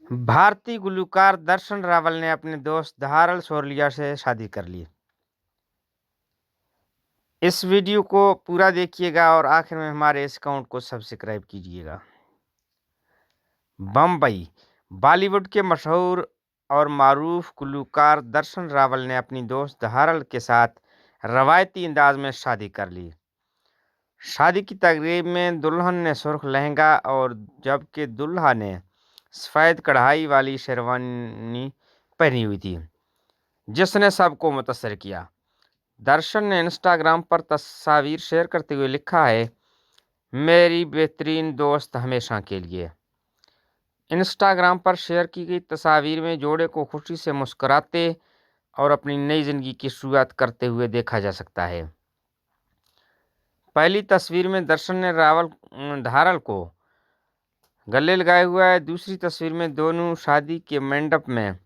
भारतीय गुलकार दर्शन रावल ने अपने दोस्त धारल सोरलिया से शादी कर ली। इस वीडियो को पूरा देखिएगा और आखिर में हमारे इस अकाउंट को सब्सक्राइब कीजिएगा। बम्बई बॉलीवुड के मशहूर और मारूफ गुलकार दर्शन रावल ने अपनी दोस्त धारल के साथ रवायती अंदाज में शादी कर ली। शादी की तकरीब में दुल्हन ने सुर्ख लहंगा और जबकि दुल्हा ने सफ़ेद कढ़ाई वाली शेरवानी पहनी हुई थी, जिसने सबको मुतासर किया। दर्शन ने इंस्टाग्राम पर तस्वीर शेयर करते हुए लिखा है, मेरी बेहतरीन दोस्त हमेशा के लिए। इंस्टाग्राम पर शेयर की गई तस्वीर में जोड़े को खुशी से मुस्कुराते और अपनी नई ज़िंदगी की शुरुआत करते हुए देखा जा सकता है। पहली तस्वीर में दर्शन ने धारल को गले लगाए हुआ है। दूसरी तस्वीर में दोनों शादी के मंडप में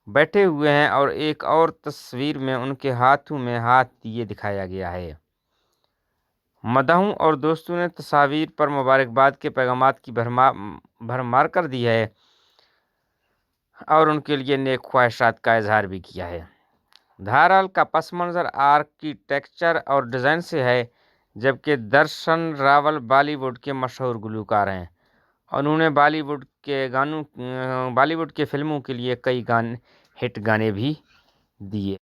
बैठे हुए हैं और एक और तस्वीर में उनके हाथों में हाथ दिए दिखाया गया है। मदाहों और दोस्तों ने तस्वीर पर मुबारकबाद के पैगामात की भरमार कर दी है और उनके लिए नेक ख्वाहिशात का इजहार भी किया है। धारल का पस मंज़र आर्किटेक्चर और डिज़ाइन से है, जबकि दर्शन रावल बॉलीवुड के मशहूर गुलकार हैं और उन्होंने बॉलीवुड के फिल्मों के लिए कई हिट गाने भी दिए।